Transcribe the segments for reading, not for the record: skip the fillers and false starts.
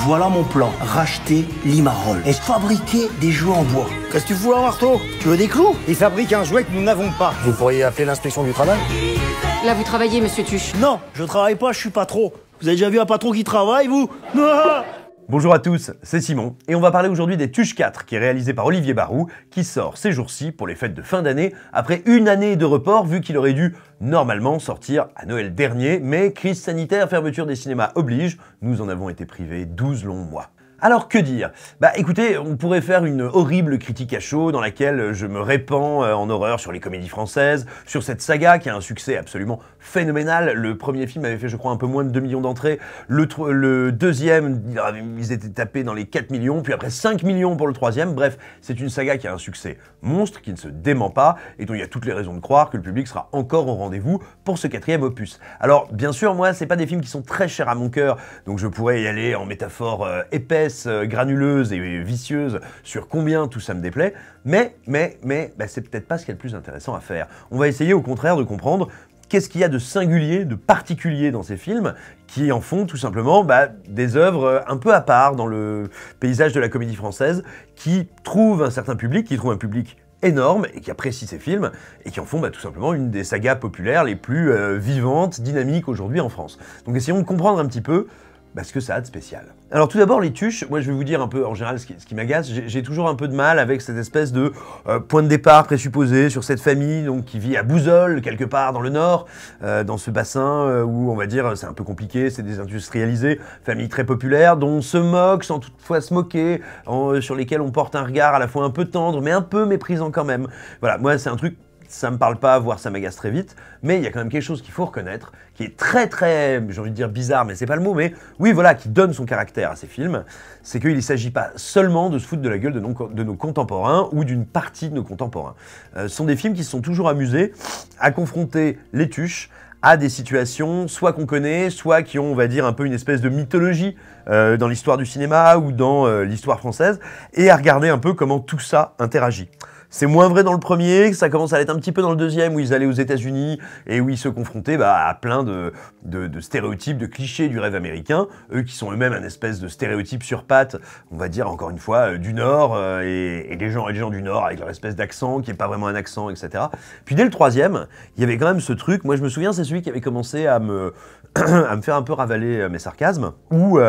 Voilà mon plan. Racheter Limaroll et fabriquer des jouets en bois. Qu'est-ce que tu fous là, Marteau? Tu veux des clous? Il fabrique un jouet que nous n'avons pas. Vous pourriez appeler l'inspection du travail? Là, vous travaillez, monsieur Tuche. Non, je travaille pas, je suis patron. Vous avez déjà vu un patron qui travaille, vous? Bonjour à tous, c'est Simon, et on va parler aujourd'hui des Tuches 4, qui est réalisé par Olivier Barou, qui sort ces jours-ci pour les fêtes de fin d'année, après une année de report, vu qu'il aurait dû normalement sortir à Noël dernier, mais crise sanitaire, fermeture des cinémas oblige, nous en avons été privés 12 longs mois. Alors que dire? Bah écoutez, on pourrait faire une horrible critique à chaud dans laquelle je me répands en horreur sur les comédies françaises, sur cette saga qui a un succès absolument phénoménal. Le premier film avait fait je crois un peu moins de 2 millions d'entrées, le deuxième, ils étaient tapés dans les 4 millions, puis après 5 millions pour le troisième. Bref, c'est une saga qui a un succès monstre, qui ne se dément pas, et dont il y a toutes les raisons de croire que le public sera encore au rendez-vous pour ce quatrième opus. Alors bien sûr, moi c'est pas des films qui sont très chers à mon cœur, donc je pourrais y aller en métaphore épaisse, granuleuse et vicieuse sur combien tout ça me déplaît, mais c'est peut-être pas ce qu'il y a de plus intéressant à faire. On va essayer au contraire de comprendre qu'est-ce qu'il y a de singulier, de particulier dans ces films qui en font tout simplement des œuvres un peu à part dans le paysage de la comédie française, qui trouvent un certain public, qui trouvent un public énorme et qui apprécie ces films et qui en font tout simplement une des sagas populaires les plus vivantes, dynamiques aujourd'hui en France. Donc essayons de comprendre un petit peu ce que ça a de spécial. Alors tout d'abord les Tuches, moi je vais vous dire un peu en général ce qui m'agace, j'ai toujours un peu de mal avec cette espèce de point de départ présupposé sur cette famille donc, qui vit à Bouzols, quelque part dans le nord, dans ce bassin où on va dire c'est un peu compliqué, c'est désindustrialisé, famille très populaire dont on se moque sans toutefois se moquer, sur lesquels on porte un regard à la fois un peu tendre mais un peu méprisant quand même. Voilà, moi c'est un truc, ça me parle pas, voire ça m'agace très vite, mais il y a quand même quelque chose qu'il faut reconnaître, qui est très, j'ai envie de dire bizarre, mais c'est pas le mot, mais oui, voilà, qui donne son caractère à ces films, c'est qu'il ne s'agit pas seulement de se foutre de la gueule de nos contemporains ou d'une partie de nos contemporains. Ce sont des films qui se sont toujours amusés à confronter les Tuches à des situations, soit qu'on connaît, soit qui ont, on va dire, un peu une espèce de mythologie dans l'histoire du cinéma ou dans l'histoire française, et à regarder un peu comment tout ça interagit. C'est moins vrai dans le premier, ça commence à l'être un petit peu dans le deuxième, où ils allaient aux États-Unis et où ils se confrontaient à plein de stéréotypes, de clichés du rêve américain, eux qui sont eux-mêmes un espèce de stéréotype sur pattes, on va dire encore une fois, du Nord, et des gens du Nord avec leur espèce d'accent qui n'est pas vraiment un accent, etc. Puis dès le troisième, il y avait quand même ce truc, moi je me souviens, c'est celui qui avait commencé à me faire un peu ravaler mes sarcasmes, où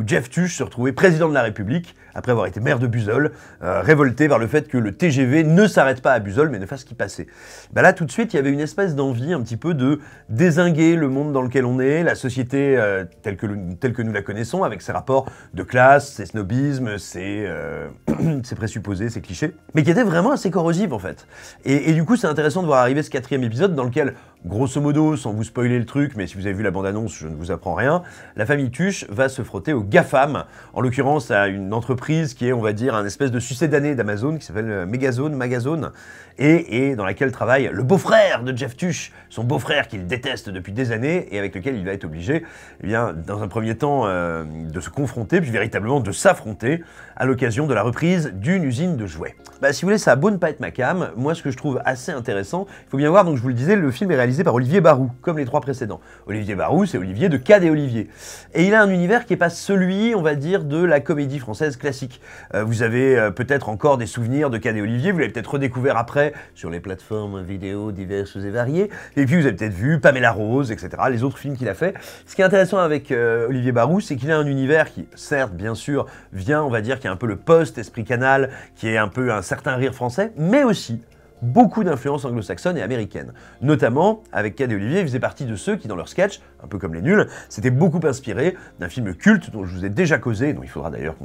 Jeff Tuche se retrouvait président de la République, après avoir été maire de Buzol, révolté par le fait que le TGV ne s'arrête pas à Buzol, mais ne fasse qu'y passer. Là, tout de suite, il y avait une espèce d'envie un petit peu de dézinguer le monde dans lequel on est, la société telle que nous la connaissons, avec ses rapports de classe, ses snobismes, ses présupposés, ses clichés, mais qui était vraiment assez corrosif en fait. Et du coup, c'est intéressant de voir arriver ce quatrième épisode dans lequel, grosso modo, sans vous spoiler le truc, mais si vous avez vu la bande-annonce, je ne vous apprends rien, la famille Tuche va se frotter aux GAFAM, en l'occurrence à une entreprise qui est, on va dire, un espèce de succédané d'Amazon, qui s'appelle Magazone, et dans laquelle travaille le beau-frère de Jeff Tuche, son beau-frère qu'il déteste depuis des années, et avec lequel il va être obligé, dans un premier temps, de se confronter, puis véritablement de s'affronter, à l'occasion de la reprise d'une usine de jouets. Si vous voulez, ça a beau ne pas être ma cam, moi ce que je trouve assez intéressant, il faut bien voir, donc je vous le disais, le film est réalisé par Olivier Barou, comme les trois précédents. Olivier Barou, c'est Olivier de Cad et Olivier. Et il a un univers qui n'est pas celui, on va dire, de la comédie française classique. Vous avez peut-être encore des souvenirs de Cad et Olivier, vous l'avez peut-être redécouvert après sur les plateformes vidéo diverses et variées, et puis vous avez peut-être vu Pamela Rose, etc., les autres films qu'il a fait. Ce qui est intéressant avec Olivier Barou, c'est qu'il a un univers qui, certes, bien sûr, vient, on va dire, qui est un peu le post-esprit canal, qui est un peu un certain rire français, mais aussi beaucoup d'influences anglo-saxonnes et américaines. Notamment, avec Cad et Olivier, ils faisaient partie de ceux qui, dans leur sketch, un peu comme les nuls, s'étaient beaucoup inspirés d'un film culte dont je vous ai déjà causé,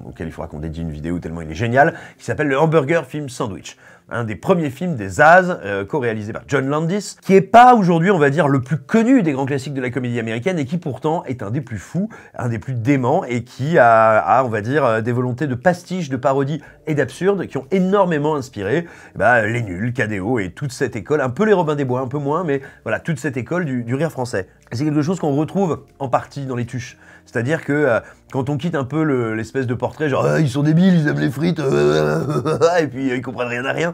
auquel il faudra qu'on dédie une vidéo tellement il est génial, qui s'appelle le Hamburger Film Sandwich. Un des premiers films des Zaz, co-réalisé par John Landis, qui est pas aujourd'hui, on va dire, le plus connu des grands classiques de la comédie américaine et qui pourtant est un des plus fous, un des plus déments et qui a on va dire, des volontés de pastiche, de parodie et d'absurde qui ont énormément inspiré les nuls, KDO et toute cette école, un peu les Robin des Bois, un peu moins, mais voilà, toute cette école du rire français. Et c'est quelque chose qu'on retrouve en partie dans les Tuches. C'est-à-dire que quand on quitte un peu l'espèce de portrait, genre ils sont débiles, ils aiment les frites, et puis ils comprennent rien à rien,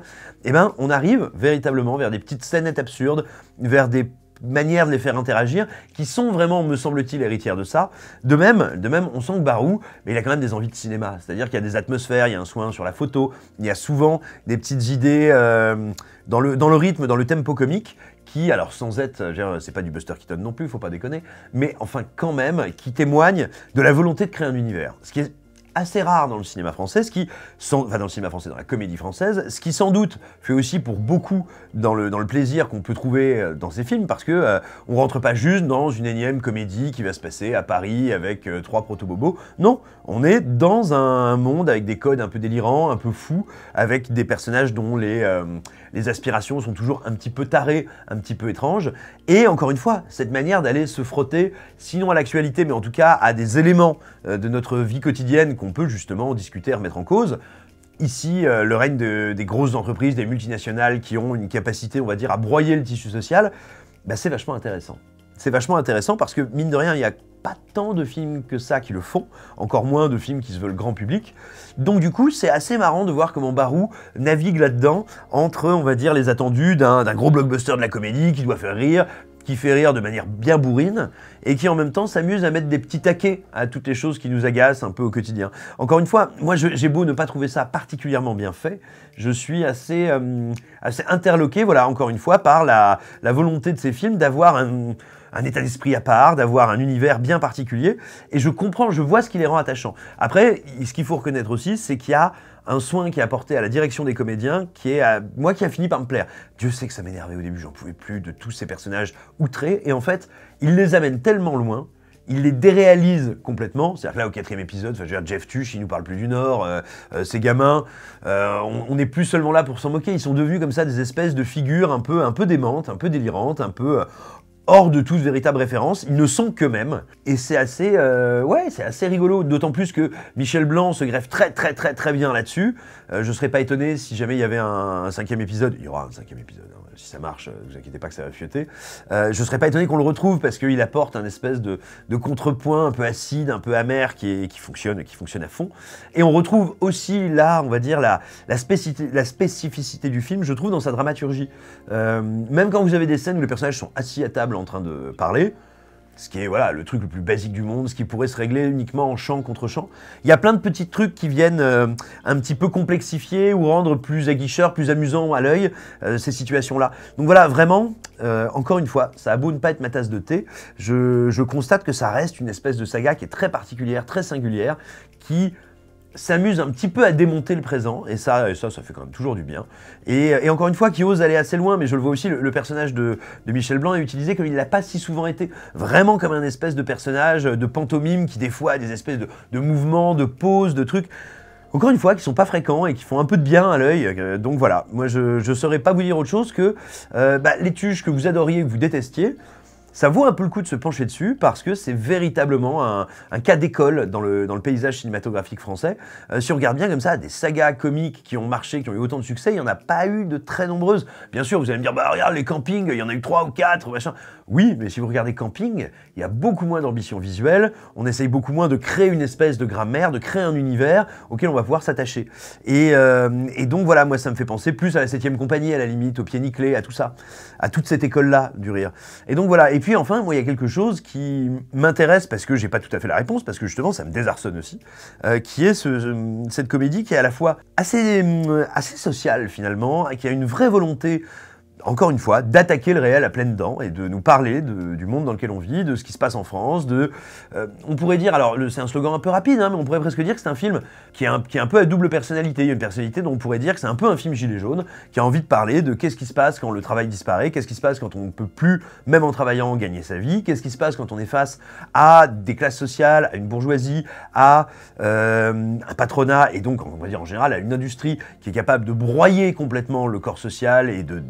on arrive véritablement vers des petites scénettes absurdes, vers des manière de les faire interagir, qui sont vraiment, me semble-t-il, héritières de ça. De même, on sent que Barou, mais il a quand même des envies de cinéma. C'est-à-dire qu'il y a des atmosphères, il y a un soin sur la photo, il y a souvent des petites idées dans le rythme, dans le tempo comique, qui, alors sans être, c'est pas du Buster Keaton non plus, faut pas déconner, mais enfin quand même, qui témoigne de la volonté de créer un univers. Ce qui est assez rare dans le cinéma français, dans le cinéma français, dans la comédie française, ce qui sans doute fait aussi pour beaucoup dans le plaisir qu'on peut trouver dans ces films, parce que on rentre pas juste dans une énième comédie qui va se passer à Paris avec 3 proto-bobos. Non, on est dans un monde avec des codes un peu délirants, un peu fous, avec des personnages dont les aspirations sont toujours un petit peu tarées, un petit peu étranges. Et encore une fois, cette manière d'aller se frotter, sinon à l'actualité, mais en tout cas à des éléments de notre vie quotidienne qu'on peut justement discuter, remettre en cause. Ici, le règne des grosses entreprises, des multinationales qui ont une capacité, on va dire, à broyer le tissu social, bah, c'est vachement intéressant. C'est vachement intéressant parce que, mine de rien, il n'y a pas tant de films que ça qui le font, encore moins de films qui se veulent grand public. Donc du coup, c'est assez marrant de voir comment Barou navigue là-dedans entre, on va dire, les attendus d'un gros blockbuster de la comédie qui doit faire rire, qui fait rire de manière bien bourrine, et qui en même temps s'amuse à mettre des petits taquets à toutes les choses qui nous agacent un peu au quotidien. Encore une fois, moi j'ai beau ne pas trouver ça particulièrement bien fait, je suis assez interloqué, voilà, encore une fois, par la volonté de ces films d'avoir un état d'esprit à part, d'avoir un univers bien particulier, et je comprends, je vois ce qui les rend attachants. Après, ce qu'il faut reconnaître aussi, c'est qu'il y a un soin qui est apporté à la direction des comédiens qui a fini par me plaire. Dieu sait que ça m'énervait au début, j'en pouvais plus de tous ces personnages outrés, et en fait, il les amène tellement loin, il les déréalise complètement, c'est-à-dire que là, au 4e épisode, je veux dire, Jeff Tuch, il nous parle plus du Nord, ces gamins, on n'est plus seulement là pour s'en moquer, ils sont devenus comme ça des espèces de figures un peu démentes, un peu délirantes, un peu hors de toute véritable référence, ils ne sont qu'eux-mêmes, et c'est assez, c'est assez rigolo, d'autant plus que Michel Blanc se greffe très bien là-dessus. Je serais pas étonné si jamais il y avait un 5e épisode, il y aura un 5e épisode, hein, si ça marche, ne vous inquiétez pas que ça va fioter. Je serais pas étonné qu'on le retrouve parce qu'il apporte un espèce de contrepoint un peu acide, un peu amer qui fonctionne à fond. Et on retrouve aussi là, on va dire, la spécificité du film, je trouve, dans sa dramaturgie. Même quand vous avez des scènes où les personnages sont assis à table en train de parler, ce qui est voilà, le truc le plus basique du monde, ce qui pourrait se régler uniquement en chant contre chant. Il y a plein de petits trucs qui viennent un petit peu complexifier ou rendre plus aguicheur, plus amusant à l'œil ces situations-là. Donc voilà, vraiment, encore une fois, ça a beau ne pas être ma tasse de thé, je constate que ça reste une espèce de saga qui est très particulière, très singulière, qui s'amuse un petit peu à démonter le présent, et ça fait quand même toujours du bien. Et encore une fois, qui ose aller assez loin, mais je le vois aussi, le personnage de Michel Blanc est utilisé comme il ne l'a pas si souvent été, vraiment comme un espèce de personnage de pantomime qui des fois a des espèces de mouvements, de poses, de trucs, encore une fois, qui sont pas fréquents et qui font un peu de bien à l'œil. Donc voilà, moi je saurais pas vous dire autre chose que les tuches que vous adoriez, que vous détestiez, ça vaut un peu le coup de se pencher dessus parce que c'est véritablement un cas d'école dans le paysage cinématographique français. Si on regarde bien comme ça, des sagas comiques qui ont marché, qui ont eu autant de succès, il n'y en a pas eu de très nombreuses. Bien sûr, vous allez me dire, bah regarde les campings, il y en a eu 3 ou 4, machin. Oui, mais si vous regardez Camping, il y a beaucoup moins d'ambition visuelle, on essaye beaucoup moins de créer une espèce de grammaire, de créer un univers auquel on va pouvoir s'attacher. Et donc voilà, moi ça me fait penser plus à la 7e compagnie, à la limite, au Pied Nickelé, à tout ça, à toute cette école-là du rire. Et donc voilà, et puis enfin, moi il y a quelque chose qui m'intéresse, parce que j'ai pas tout à fait la réponse, parce que justement ça me désarçonne aussi, qui est cette comédie qui est à la fois assez sociale finalement, et qui a une vraie volonté, encore une fois, d'attaquer le réel à pleines dents et de nous parler du monde dans lequel on vit, de ce qui se passe en France, on pourrait dire, alors c'est un slogan un peu rapide, hein, mais on pourrait presque dire que c'est un film qui est un peu à double personnalité. Il y a une personnalité dont on pourrait dire que c'est un peu un film gilet jaune, qui a envie de parler de qu'est-ce qui se passe quand le travail disparaît, qu'est-ce qui se passe quand on ne peut plus, même en travaillant, gagner sa vie, qu'est-ce qui se passe quand on est face à des classes sociales, à une bourgeoisie, à un patronat, et donc on va dire en général à une industrie qui est capable de broyer complètement le corps social et de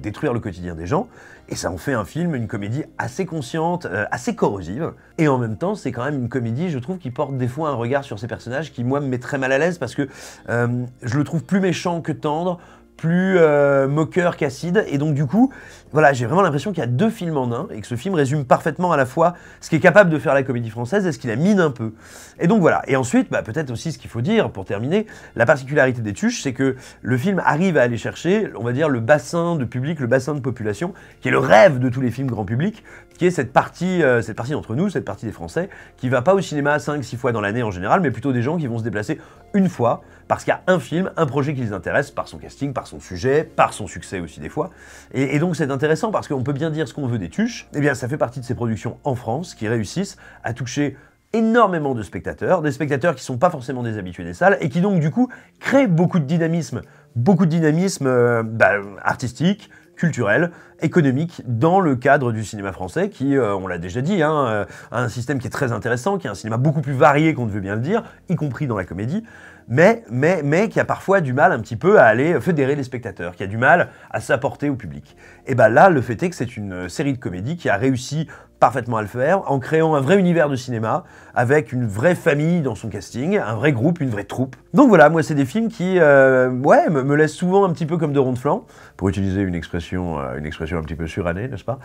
détruire le quotidien des gens, et ça en fait un film, une comédie assez consciente, assez corrosive, et en même temps c'est quand même une comédie, je trouve, qui porte des fois un regard sur ces personnages qui moi me met très mal à l'aise parce que je le trouve plus méchant que tendre, plus moqueur qu'acide, et donc du coup, voilà, j'ai vraiment l'impression qu'il y a deux films en un, et que ce film résume parfaitement à la fois ce qu'est capable de faire la comédie française et ce qui la mine un peu. Et donc voilà, et ensuite, peut-être aussi ce qu'il faut dire, pour terminer, la particularité des Tuches, c'est que le film arrive à aller chercher, on va dire, le bassin de public, le bassin de population, qui est le rêve de tous les films grand public, qui est cette partie d'entre nous, cette partie des Français, qui va pas au cinéma 5-6 fois dans l'année en général, mais plutôt des gens qui vont se déplacer une fois, parce qu'il y a un film, un projet qui les intéresse, par son casting, par son sujet, par son succès aussi des fois. Et donc c'est intéressant parce qu'on peut bien dire ce qu'on veut des Tuches, eh bien ça fait partie de ces productions en France qui réussissent à toucher énormément de spectateurs, des spectateurs qui sont pas forcément des habitués des salles, et qui donc du coup créent beaucoup de dynamisme artistique, culturel, économique, dans le cadre du cinéma français, qui, on l'a déjà dit, a un système qui est très intéressant, qui est un cinéma beaucoup plus varié qu'on ne veut bien le dire, y compris dans la comédie, mais qui a parfois du mal un petit peu à aller fédérer les spectateurs, qui a du mal à s'apporter au public. Et là, le fait est que c'est une série de comédies qui a réussi parfaitement à le faire, en créant un vrai univers de cinéma, avec une vraie famille dans son casting, un vrai groupe, une vraie troupe. Donc voilà, moi c'est des films qui me laissent souvent un petit peu comme de ronde flanc, pour utiliser une expression un petit peu surannée, n'est-ce pas,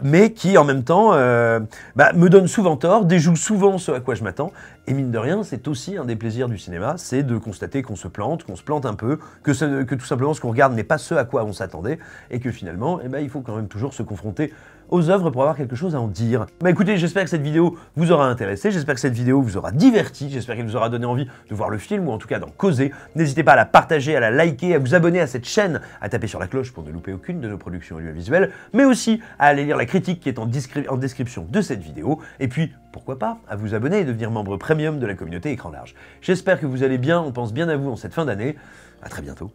mais qui en même temps me donnent souvent tort, déjouent souvent ce à quoi je m'attends, et mine de rien, c'est aussi un des plaisirs du cinéma, c'est de constater qu'on se plante un peu, que tout simplement ce qu'on regarde n'est pas ce à quoi on s'attendait, et que finalement, il faut quand même toujours se confronter aux œuvres pour avoir quelque chose à en dire. Écoutez, j'espère que cette vidéo vous aura intéressé, j'espère que cette vidéo vous aura diverti, j'espère qu'elle vous aura donné envie de voir le film, ou en tout cas d'en causer. N'hésitez pas à la partager, à la liker, à vous abonner à cette chaîne, à taper sur la cloche pour ne louper aucune de nos productions audiovisuelles, mais aussi à aller lire la critique qui est en description de cette vidéo, et puis, pourquoi pas, à vous abonner et devenir membre premium de la communauté Écran Large. J'espère que vous allez bien, on pense bien à vous en cette fin d'année. À très bientôt.